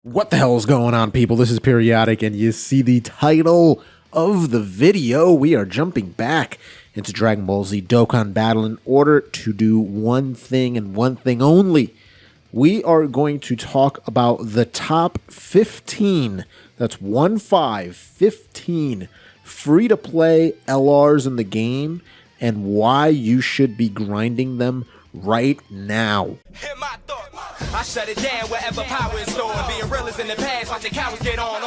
What the hell is going on, people? This is Periodic, and you see the title of the video. We are jumping back into Dragonball Z Dokkan Battle in order to do one thing and one thing only. We are going to talk about the top 15, that's 15 free-to-play LRs in the game, and why you should be grinding them right now. I shut it down wherever power is stored. Being real is in the past, watching cowards get on.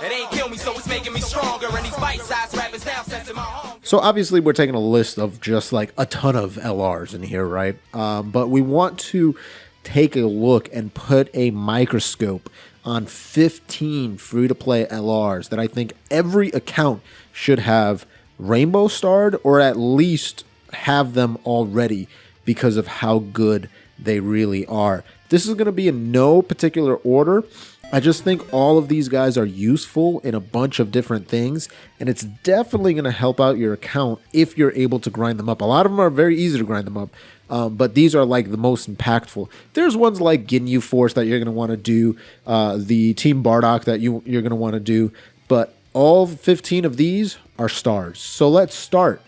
It ain't kill me, so it's making me stronger. And these bite-sized rappers now sensing my home. So obviously we're taking a list of just like a ton of LRs in here, right? But we want to take a look and put a microscope on 15 free-to-play LRs that I think every account should have rainbow starred, or at least have them already because of how good they really are. This is going to be in no particular order. I just think all of these guys are useful in a bunch of different things, and it's definitely going to help out your account if you're able to grind them up. A lot of them are very easy to grind them up, but these are like the most impactful. There's ones like Ginyu Force that you're going to want to do, the Team Bardock that you're going to want to do, but all 15 of these are stars. So let's start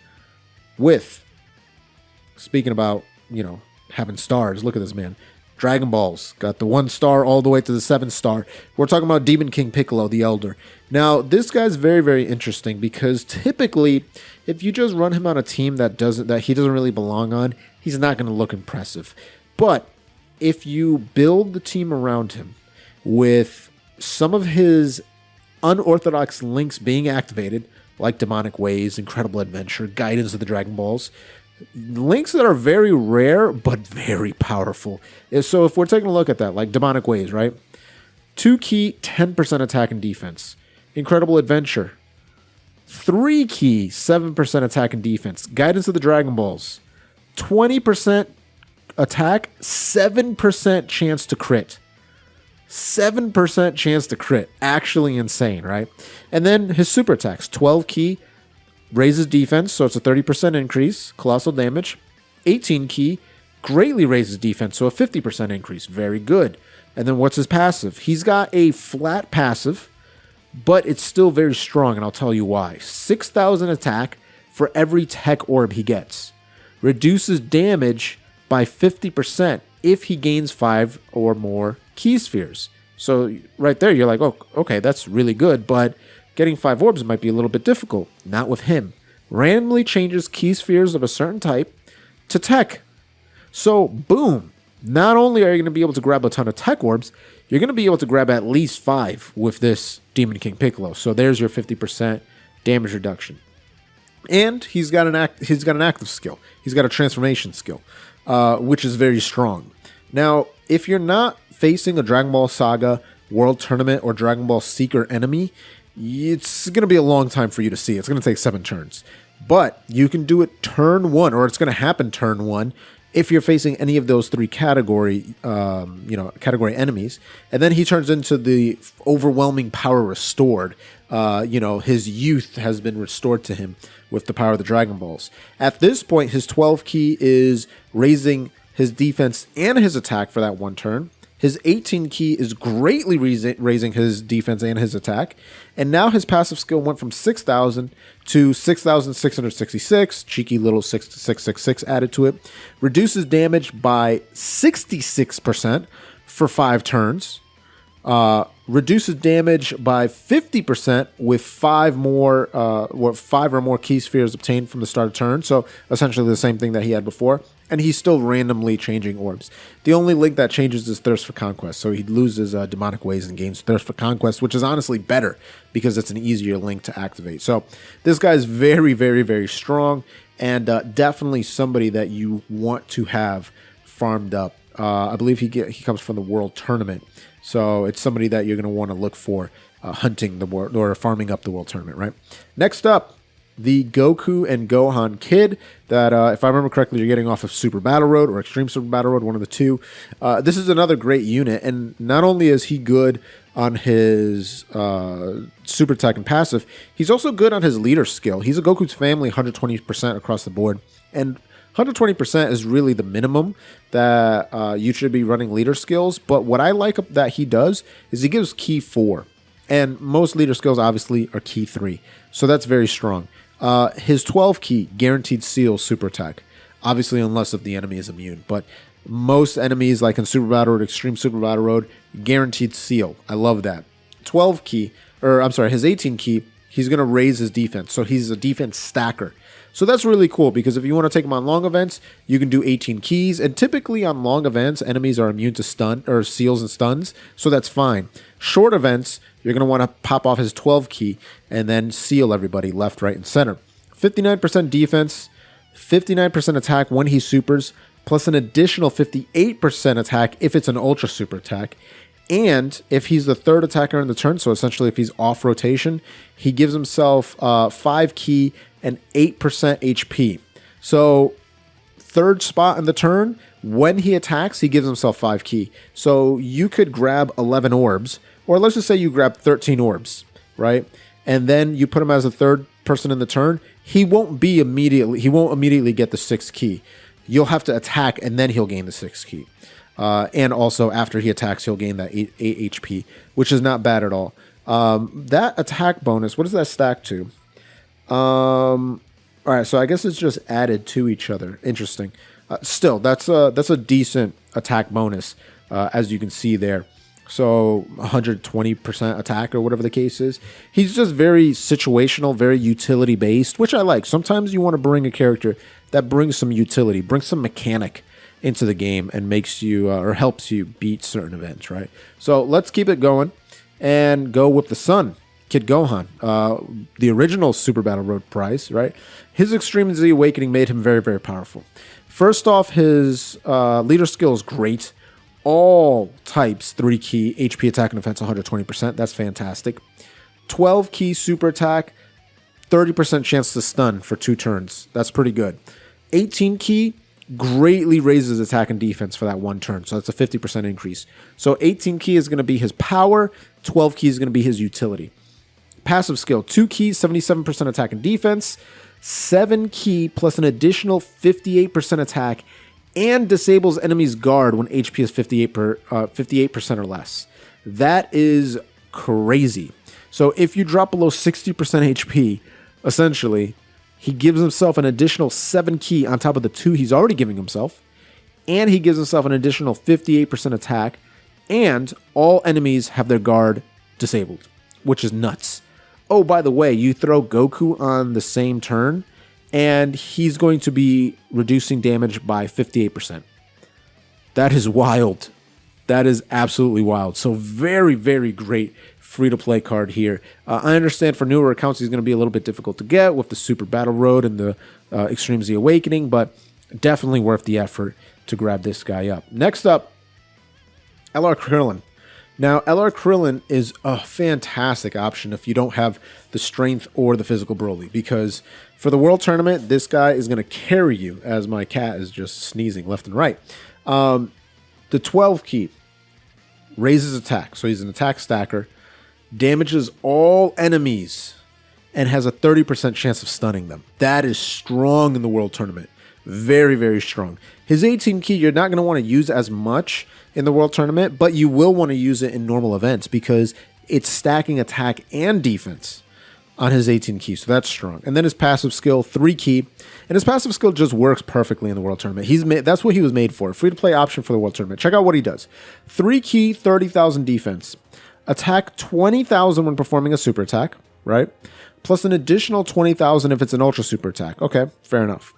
with, speaking about, having stars, look at this man. Dragon Balls got the 1 star all the way to the 7 star. We're talking about Demon King Piccolo, the Elder. Now, this guy's very, very interesting because typically, if you just run him on a team that he doesn't really belong on, he's not going to look impressive. But if you build the team around him with some of his unorthodox links being activated, like Demonic Ways, Incredible Adventure, Guidance of the Dragon Balls, links that are very rare but very powerful. So if we're taking a look at that, like Demonic Ways, right? 2 key, 10% attack and defense. Incredible Adventure, 3 key, 7% attack and defense. Guidance of the Dragon Balls, 20% attack, 7% chance to crit. 7% chance to crit. Actually insane, right? And then his super attacks, 12 key, raises defense, so it's a 30% increase, colossal damage. 18 key, greatly raises defense, so a 50% increase. Very good. And then what's his passive? He's got a flat passive, but it's still very strong, and I'll tell you why. 6,000 attack for every tech orb he gets. Reduces damage by 50% if he gains 5 or more key spheres. So right there, you're like, oh, okay, that's really good, but getting 5 orbs might be a little bit difficult. Not with him. Randomly changes key spheres of a certain type to tech. So, boom. Not only are you going to be able to grab a ton of tech orbs, you're going to be able to grab at least 5 with this Demon King Piccolo. So there's your 50% damage reduction. And he's got an active skill. He's got a transformation skill, which is very strong. Now, if you're not facing a Dragon Ball Saga World Tournament or Dragon Ball Seeker enemy, it's going to be a long time for you to see. It's going to take 7 turns. But you can do it turn 1, or it's going to happen turn 1 if you're facing any of those 3 category enemies. And then he turns into the overwhelming power restored. His youth has been restored to him with the power of the Dragon Balls. At this point, his 12 key is raising his defense and his attack for that 1 turn. His 18 key is greatly raising his defense and his attack. And now his passive skill went from 6,000 to 6,666. Cheeky little 6,666 added to it. Reduces damage by 66% for 5 turns. Reduces damage by 50% with 5 or more key spheres obtained from the start of turn. So essentially the same thing that he had before. And he's still randomly changing orbs. The only link that changes is Thirst for Conquest. So he loses Demonic Ways and gains Thirst for Conquest, which is honestly better because it's an easier link to activate. So this guy is very, very, very strong, and definitely somebody that you want to have farmed up. I believe he comes from the World Tournament. So it's somebody that you're going to want to look for hunting the world or farming up the World Tournament, right? Next up, the Goku and Gohan Kid that, if I remember correctly, you're getting off of Super Battle Road or Extreme Super Battle Road, one of the two. This is another great unit, and not only is he good on his super attack and passive, he's also good on his leader skill. He's a Goku's family 120% across the board, and 120% is really the minimum that you should be running leader skills. But what I like that he does is he gives key 4. And most leader skills obviously are key 3. So that's very strong. His 12 key, guaranteed seal super attack. Obviously, unless if the enemy is immune. But most enemies, like in Super Battle Road, Extreme Super Battle Road, guaranteed seal. I love that. 12 key, or I'm sorry, his 18 key, he's going to raise his defense. So he's a defense stacker. So that's really cool because if you want to take him on long events, you can do 18 keys. And typically on long events, enemies are immune to stun or seals and stuns. So that's fine. Short events, you're going to want to pop off his 12 key and then seal everybody left, right, and center. 59% defense, 59% attack when he supers, plus an additional 58% attack if it's an ultra super attack. And if he's the third attacker in the turn, so essentially if he's off rotation, he gives himself 5 key and 8% HP. So third spot in the turn, when he attacks, he gives himself 5 key. So you could grab 11 orbs, or let's just say you grab 13 orbs, right? And then you put him as a third person in the turn. He won't immediately get the 6th key. You'll have to attack, and then he'll gain the 6th key. And also, after he attacks, he'll gain that 8 HP, which is not bad at all. That attack bonus, what does that stack to? All right, so I guess it's just added to each other. Interesting. Still, that's a decent attack bonus, as you can see there. So 120% attack or whatever the case is. He's just very situational, very utility based, which I like. Sometimes you want to bring a character that brings some utility, brings some mechanic into the game and makes you or helps you beat certain events, right? So let's keep it going and go with the son, Kid Gohan, the original Super Battle Road prize, right? His Extreme Z Awakening made him very, very powerful. First off, his leader skill is great. All types 3 key HP attack and defense 120%. That's fantastic. 12 key super attack, 30% chance to stun for 2 turns. That's pretty good. 18 key greatly raises attack and defense for that 1 turn. So that's a 50% increase. So 18 key is going to be his power. 12 key is going to be his utility. Passive skill, 2 keys, 77% attack and defense. 7 key plus an additional 58% attack and disables enemy's guard when HP is 58% or less. That is crazy. So if you drop below 60% HP, essentially, he gives himself an additional 7 key on top of the 2 he's already giving himself, and he gives himself an additional 58% attack, and all enemies have their guard disabled, which is nuts. Oh, by the way, you throw Goku on the same turn, and he's going to be reducing damage by 58%. That is wild. That is absolutely wild. So very, very great free-to-play card here. I understand for newer accounts he's going to be a little bit difficult to get with the Super Battle Road and the Extreme Z Awakening, but definitely worth the effort to grab this guy up. Next up, LR Krillin. Now, LR Krillin is a fantastic option if you don't have the strength or the physical Broly, because for the World Tournament, this guy is going to carry you, as my cat is just sneezing left and right. The 12 key raises attack, so he's an attack stacker, damages all enemies, and has a 30% chance of stunning them. That is strong in the World Tournament. Very, very strong. His 18 key, you're not going to want to use as much in the World Tournament, but you will want to use it in normal events because it's stacking attack and defense on his 18 key, so that's strong. And then his passive skill, 3 key, and his passive skill just works perfectly in the World Tournament. That's what he was made for, free-to-play option for the World Tournament. Check out what he does. 3 key, 30,000 defense. Attack 20,000 when performing a super attack, right? Plus an additional 20,000 if it's an ultra super attack. Okay, fair enough.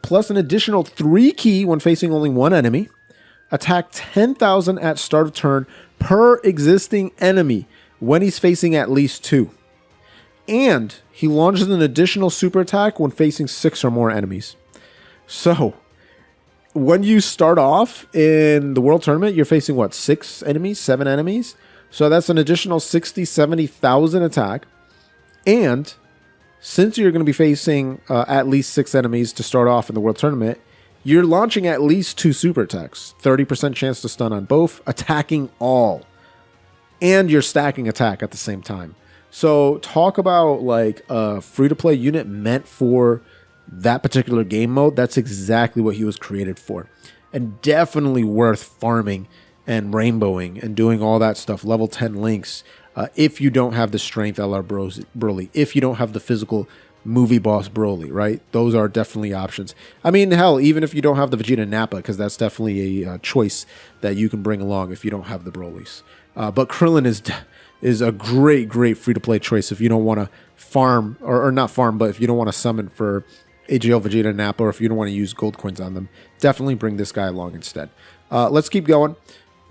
Plus an additional 3 key when facing only 1 enemy. Attack 10,000 at start of turn per existing enemy when he's facing at least 2. And he launches an additional super attack when facing 6 or more enemies. So, when you start off in the World Tournament, you're facing, what, 6 enemies, 7 enemies? So that's an additional 60, 70,000 attack. And since you're going to be facing at least 6 enemies to start off in the World Tournament, you're launching at least 2 super attacks. 30% chance to stun on both, attacking all. And you're stacking attack at the same time. So talk about like a free-to-play unit meant for that particular game mode, that's exactly what he was created for. And definitely worth farming and rainbowing and doing all that stuff. Level 10 links. If you don't have the strength LR Broly, if you don't have the physical movie boss Broly, right? Those are definitely options. I mean, hell, even if you don't have the Vegeta Nappa, because that's definitely a choice that you can bring along if you don't have the Brolys. But Krillin is a great free-to-play choice if you don't want to farm, or not farm, but if you don't want to summon for AGL Vegeta Nappa, or if you don't want to use gold coins on them, definitely bring this guy along instead. Let's keep going.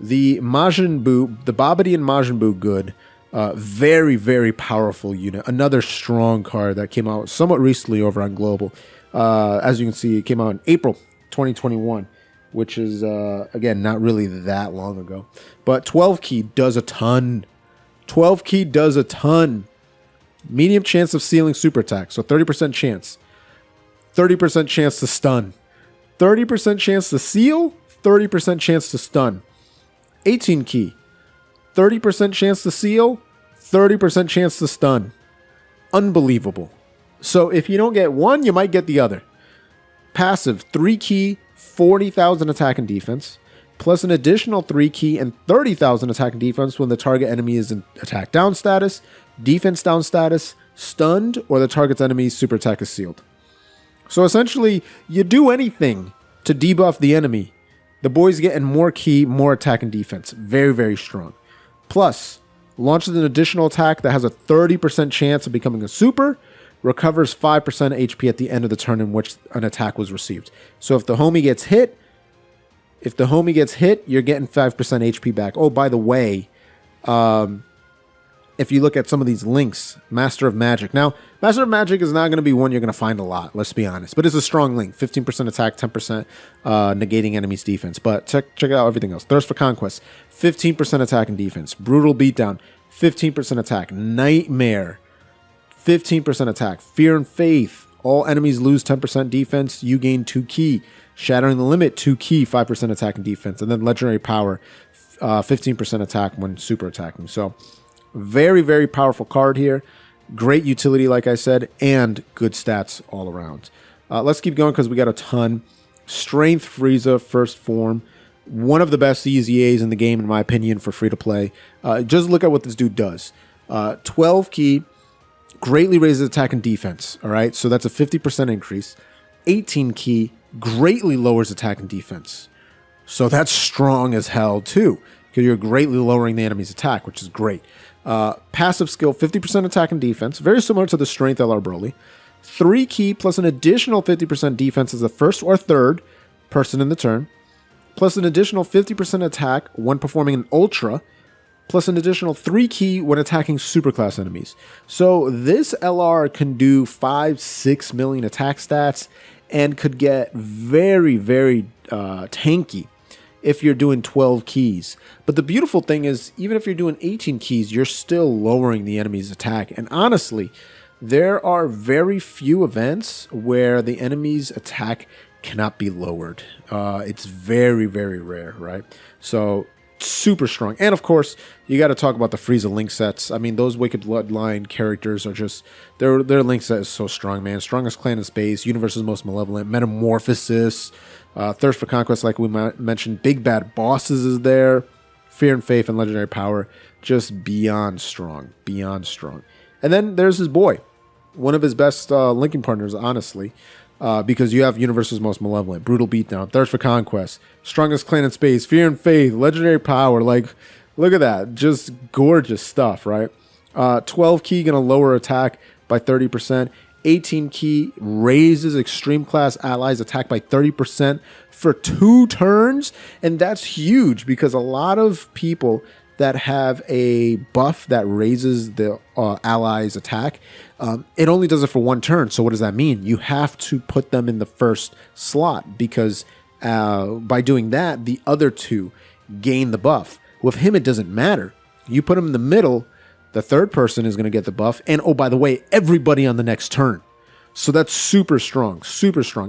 The Majinbuu, the Babadi and Majinbuu good. Very powerful unit. Another strong card that came out somewhat recently over on Global. As you can see, it came out in April 2021, which is, again, not really that long ago. But 12 key does a ton. 12 key does a ton. Medium chance of sealing super attack, so 30% chance. 30% chance to stun. 30% chance to seal, 30% chance to stun. 18 key. 30% chance to seal, 30% chance to stun. Unbelievable. So if you don't get one, you might get the other. Passive, 3 key, 40,000 attack and defense, plus an additional 3 key and 30,000 attack and defense when the target enemy is in attack down status, defense down status, stunned, or the target's enemy's super attack is sealed. So essentially, you do anything to debuff the enemy. The boy's getting more key, more attack and defense. Very strong. Plus, launches an additional attack that has a 30% chance of becoming a super, recovers 5% HP at the end of the turn in which an attack was received. So if the homie gets hit, you're getting 5% HP back. Oh, by the way, if you look at some of these links, Master of Magic. Now, Master of Magic is not going to be one you're going to find a lot, let's be honest. But it's a strong link. 15% attack, 10% negating enemy's defense. But check out everything else. Thirst for Conquest, 15% attack and defense. Brutal Beatdown, 15% attack. Nightmare, 15% attack. Fear and Faith, all enemies lose 10% defense. You gain 2 key. Shattering the Limit, 2 key, 5% attack and defense. And then Legendary Power, 15% attack when super attacking. So very powerful card here. Great utility, like I said, and good stats all around. Let's keep going because we got a ton. Strength Frieza, first form. One of the best EZAs in the game, in my opinion, for free-to-play. Just look at what this dude does. 12 key, greatly raises attack and defense. All right, so that's a 50% increase. 18 key, greatly lowers attack and defense. So that's strong as hell, too, because you're greatly lowering the enemy's attack, which is great. Passive skill, 50% attack and defense, very similar to the Strength LR Broly. 3 key plus an additional 50% defense as the first or third person in the turn, plus an additional 50% attack when performing an Ultra, plus an additional 3 key when attacking superclass enemies. So this LR can do 5-6 million attack stats and could get very tanky if you're doing 12 keys. But the beautiful thing is, even if you're doing 18 keys, you're still lowering the enemy's attack. And honestly, there are very few events where the enemy's attack cannot be lowered. It's very rare, right? So super strong. And of course, you got to talk about the Frieza link sets. I mean, those Wicked Bloodline characters are just, their link set is so strong, man. Strongest clan in space, universe's most malevolent, Metamorphosis, Thirst for Conquest, like we mentioned, Big Bad Bosses is there, Fear and Faith and Legendary Power, just beyond strong. And then there's his boy, one of his best linking partners, honestly, because you have Universe's Most Malevolent, Brutal Beatdown, Thirst for Conquest, Strongest Clan in Space, Fear and Faith, Legendary Power. Like, look at that. Just gorgeous stuff, right? 12 key, going to lower attack by 30%. 18 key raises extreme class allies attack by 30% for 2 turns. And that's huge because a lot of people that have a buff that raises the allies attack, it only does it for 1 turn. So what does that mean? You have to put them in the first slot because by doing that, the other 2 gain the buff. With him, it doesn't matter. You put him in the middle, the third person is going to get the buff. And oh, by the way, everybody on the next turn. So that's super strong.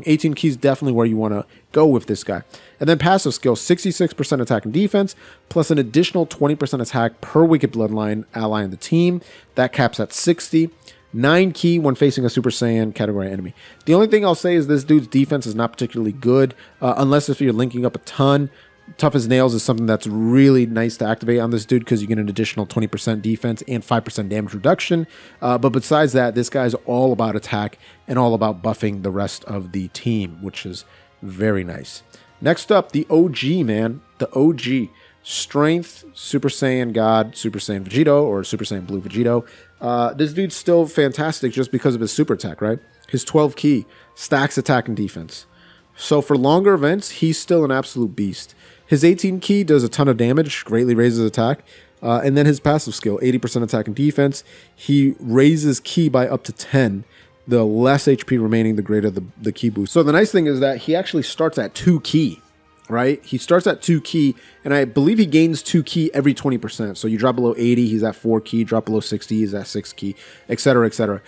18 keys, definitely where you want to go with this guy. And then passive skill, 66% attack and defense, plus an additional 20% attack per Wicked Bloodline ally in the team. That caps at 60. 9 ki when facing a Super Saiyan category enemy. The only thing I'll say is this dude's defense is not particularly good, unless if you're linking up a ton. Tough as Nails is something that's really nice to activate on this dude because you get an additional 20% defense and 5% damage reduction. But besides that, this guy's all about attack and all about buffing the rest of the team, which is very nice. Next up, the OG, man. The OG. Strength, Super Saiyan God, Super Saiyan Vegito, or Super Saiyan Blue Vegito. This dude's still fantastic just because of his super attack, right? His 12 ki stacks attack and defense. So for longer events, he's still an absolute beast. His 18 ki does a ton of damage, greatly raises attack. And then his passive skill, 80% attack and defense. He raises ki by up to 10. The less HP remaining, the greater the ki boost. So the nice thing is that he actually starts at 2 ki. Right? He starts at 2 ki, and I believe he gains 2 ki every 20%. So you drop below 80, he's at 4 ki, drop below 60, he's at 6 ki, etc., etc.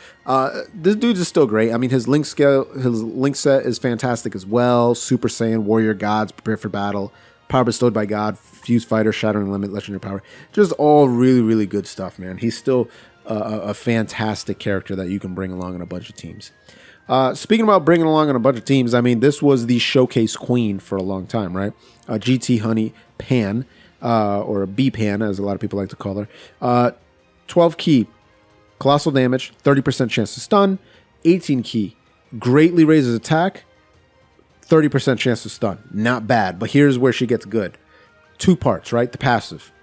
This dude is still great. I mean, his link set is fantastic as well. Super Saiyan, Warrior Gods, Prepare for Battle, Power Bestowed by God, Fuse Fighter, Shattering Limit, Legendary Power. Just all really, really good stuff, man. He's still a fantastic character that you can bring along in a bunch of teams. Speaking about bringing along on a bunch of teams, I mean, this was the showcase queen for a long time, right? GT Honey Pan, or B Pan, as a lot of people like to call her. 12 ki, colossal damage, 30% chance to stun. 18 ki, greatly raises attack, 30% chance to stun. Not bad, but here's where she gets good. 2 parts, right? The passive.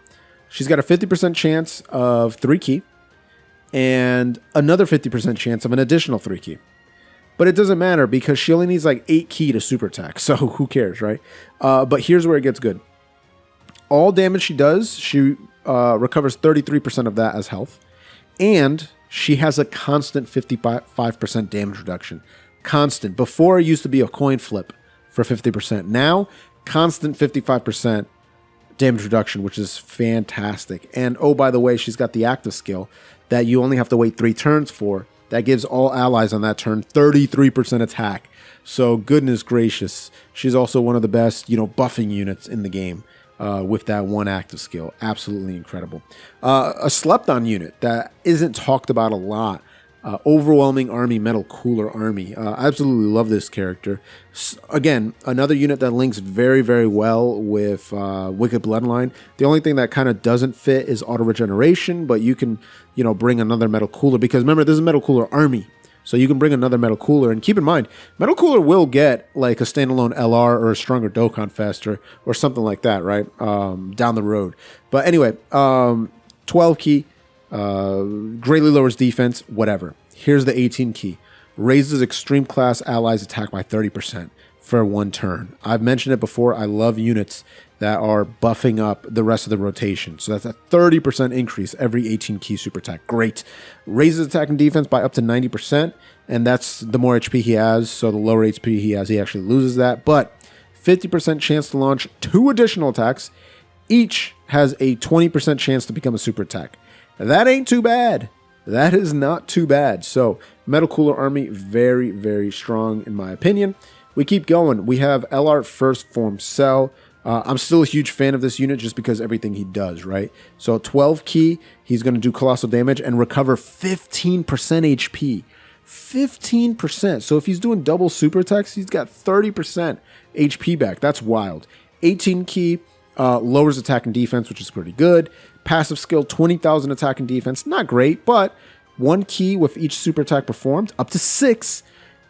She's got a 50% chance of 3 ki, and another 50% chance of an additional 3 ki. But it doesn't matter because she only needs like 8 ki to super attack. So who cares, right? But here's where it gets good. All damage she does, she recovers 33% of that as health. And she has a constant 55% damage reduction. Constant. Before it used to be a coin flip for 50%. Now, constant 55% damage reduction, which is fantastic. And oh, by the way, she's got the active skill that you only have to wait 3 turns for. That gives all allies on that turn 33% attack. So goodness gracious, she's also one of the best, buffing units in the game with that one active skill. Absolutely incredible. A slept-on unit that isn't talked about a lot. Overwhelming Army Metal Cooler Army. I absolutely love this character. Again, another unit that links very, very well with Wicked Bloodline. The only thing that kind of doesn't fit is auto regeneration, but you can, bring another Metal Cooler because remember, this is Metal Cooler Army. So you can bring another Metal Cooler, and keep in mind, Metal Cooler will get like a standalone LR or a stronger Dokkan-Fest or something like that, right? Down the road. But anyway, 12 ki. Greatly lowers defense, whatever. Here's the 18 ki. Raises extreme class allies attack by 30% for 1 turn. I've mentioned it before. I love units that are buffing up the rest of the rotation. So that's a 30% increase every 18 ki super attack. Great. Raises attack and defense by up to 90%. And that's the more HP he has. So the lower HP he has, he actually loses that. But 50% chance to launch 2 additional attacks. Each has a 20% chance to become a super attack. That ain't too bad. That is not too bad. So, Metal Cooler Army, very, very strong in my opinion. We keep going. We have LR First Form Cell. I'm still a huge fan of this unit just because everything he does, right? So, 12 ki, he's going to do colossal damage and recover 15% HP. 15%. So, if he's doing double super attacks, he's got 30% HP back. That's wild. 18 ki, lowers attack and defense, which is pretty good. Passive skill, 20,000 attack and defense. Not great, but 1 ki with each super attack performed, up to 6.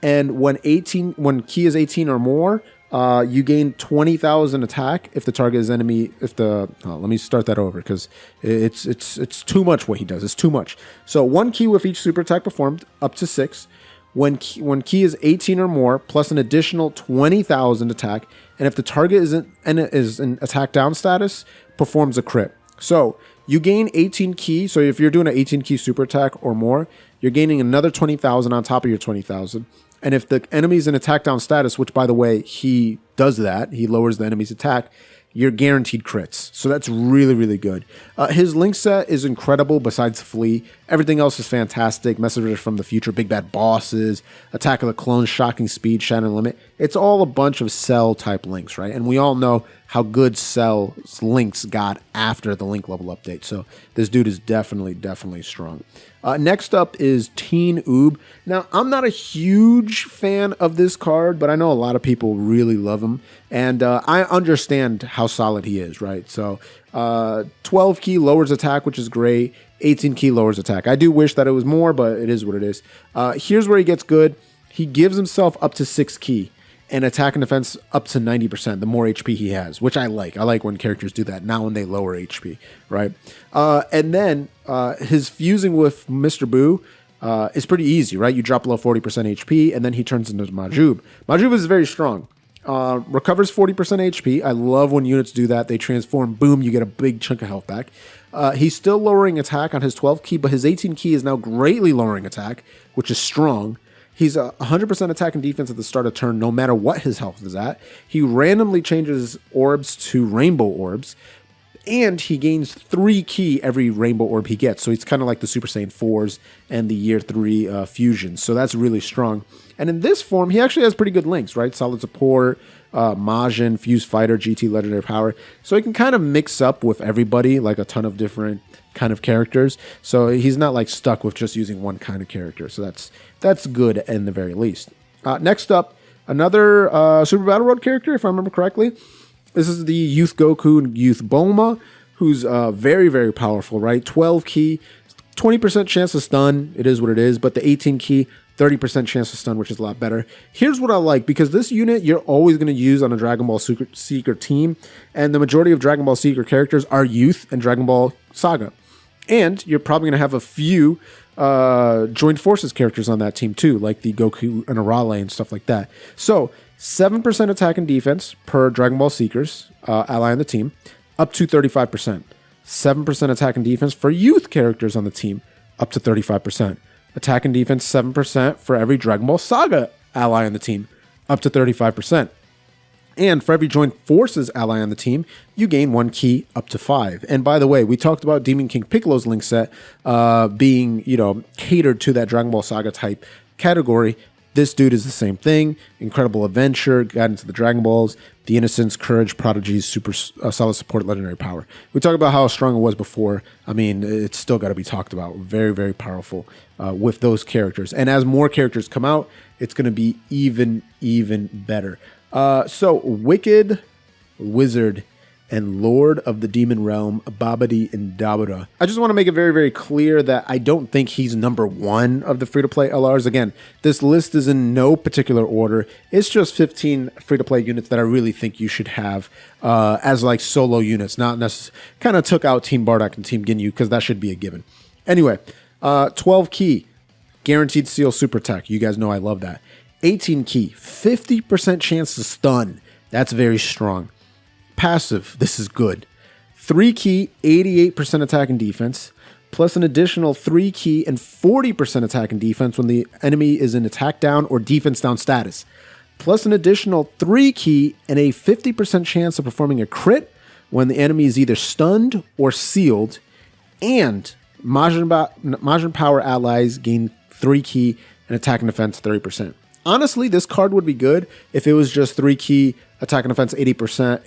And when ki is 18 or more, you gain 20,000 attack if the target is enemy. Let me start that over because it's too much what he does. It's too much. So 1 ki with each super attack performed, up to 6. When ki is 18 or more, plus an additional 20,000 attack, and if the target is in attack down status, performs a crit. So you gain 18 ki. So if you're doing an 18 ki super attack or more, you're gaining another 20,000 on top of your 20,000. And if the enemy's in attack down status, which by the way, he does that, he lowers the enemy's attack, you're guaranteed crits. So that's really, really good. His link set is incredible besides Flea. Everything else is fantastic. Messages from the Future, Big Bad Bosses, Attack of the Clones, Shocking Speed, Shattering Limit. It's all a bunch of Cell type links, right? And we all know how good Cell's links got after the link level update. So this dude is definitely strong. Next up is Teen Oob. Now, I'm not a huge fan of this card, but I know a lot of people really love him. And I understand how solid he is, right? So 12 key lowers attack, which is great. 18 key lowers attack. I do wish that it was more, but it is what it is. Here's where he gets good. He gives himself up to 6 key. And attack and defense up to 90%, the more HP he has, which I like. I like when characters do that, not when they lower HP, right? And then his fusing with Mr. Buu is pretty easy, right? You drop below 40% HP, and then he turns into Majinbuu. Majinbuu is very strong. Recovers 40% HP. I love when units do that. They transform, boom, you get a big chunk of health back. He's still lowering attack on his 12 key, but his 18 key is now greatly lowering attack, which is strong. He's 100% attack and defense at the start of turn, no matter what his health is at. He randomly changes orbs to rainbow orbs, and he gains 3 key every rainbow orb he gets. So he's kind of like the Super Saiyan 4s and the Year 3 fusions. So that's really strong. And in this form, he actually has pretty good links, right? Solid support, Majin, Fuse Fighter, GT Legendary Power. So he can kind of mix up with everybody, like a ton of different kind of characters. So he's not like stuck with just using one kind of character. So that's good in the very least. Next up, another Super Battle Road character, if I remember correctly. This is the Youth Goku and Youth Bulma, who's very powerful, right? 12 key, 20% chance to stun. It is what it is. But the 18 key, 30% chance to stun, which is a lot better. Here's what I like, because this unit you're always going to use on a Dragon Ball Seeker team, and the majority of Dragon Ball Seeker characters are Youth and Dragon Ball Saga. And you're probably going to have a few Joined Forces characters on that team too, like the Goku and Arale and stuff like that. So 7% attack and defense per Dragon Ball Seekers ally on the team, up to 35%. 7% attack and defense for Youth characters on the team, up to 35%. Attack and defense 7% for every Dragon Ball Saga ally on the team, up to 35%. And for every Joined Forces ally on the team, you gain 1 key up to 5. And by the way, we talked about Demon King Piccolo's link set being, catered to that Dragon Ball Saga type category. This dude is the same thing. Incredible Adventure, Guidance to the Dragon Balls, The Innocence, Courage, Prodigies, Super Solid Support, Legendary Power. We talked about how strong it was before. I mean, it's still got to be talked about. Very powerful with those characters. And as more characters come out, it's going to be even better. So Wicked Wizard and Lord of the Demon Realm, Babadi and Dabura. I just want to make it very clear that I don't think he's number 1 of the free-to-play LRs. Again, this list is in no particular order. It's just 15 free-to-play units that I really think you should have as like solo units, not necessarily. Kind of took out Team Bardock and Team Ginyu because that should be a given. Anyway, 12 key, guaranteed seal super tech. You guys know I love that. 18 key, 50% chance to stun. That's very strong. Passive, this is good. 3 key, 88% attack and defense, plus an additional 3 key and 40% attack and defense when the enemy is in attack down or defense down status. Plus an additional 3 key and a 50% chance of performing a crit when the enemy is either stunned or sealed. And Majin Power allies gain 3 key and attack and defense 30%. Honestly, this card would be good if it was just 3 key, attack and defense 88%,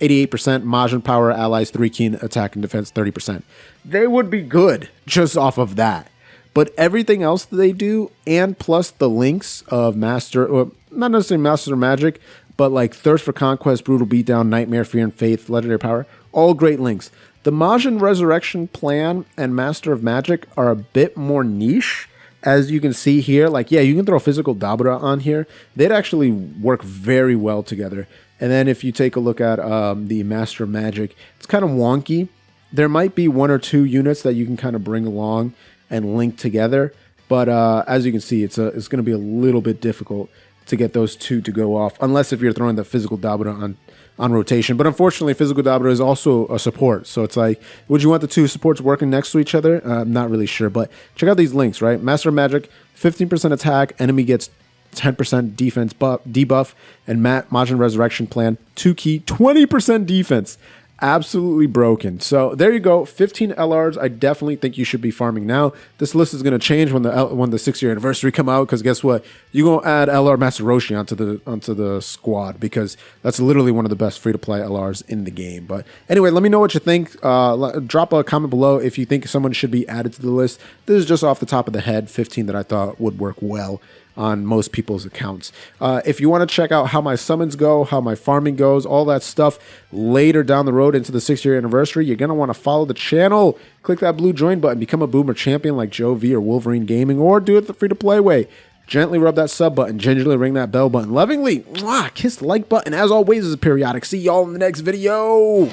Majin Power allies 3 key, attack and defense 30%. They would be good just off of that. But everything else that they do, and plus the links of Master, or not necessarily Master of Magic, but like Thirst for Conquest, Brutal Beatdown, Nightmare, Fear and Faith, Legendary Power, all great links. The Majin Resurrection Plan and Master of Magic are a bit more niche. As you can see here, like, yeah, you can throw Physical Dabura on here. They'd actually work very well together. And then if you take a look at the Master of Magic, it's kind of wonky. There might be 1 or 2 units that you can kind of bring along and link together. But as you can see, it's going to be a little bit difficult to get those 2 to go off, unless if you're throwing the Physical Dabura on rotation. But unfortunately, Physical Dabura is also a support. So it's like, would you want the 2 supports working next to each other? I'm not really sure. But check out these links, right? Master of Magic, 15% attack. Enemy gets 10% defense debuff. And Majin Resurrection Plan, 2 key, 20% defense. absolutely broken. So there you go, 15 LRs. I definitely think you should be farming now. This list is going to change when the 6-year anniversary come out, because guess what? You're going to add LR Master Roshi onto the squad, because that's literally one of the best free-to-play LRs in the game. But anyway, let me know what you think. Drop a comment below if you think someone should be added to the list. This is just off the top of the head, 15 that I thought would work well on most people's accounts. If you want to check out how my summons go, how my farming goes, all that stuff later down the road into the 6-year anniversary, you're going to want to follow the channel. Click that blue join button, become a Boomer champion like Joe V or Wolverine Gaming, or do it the free-to-play way. Gently rub that sub button, gingerly ring that bell button, lovingly kiss the like button. As always, this is Periodic. See y'all in the next video.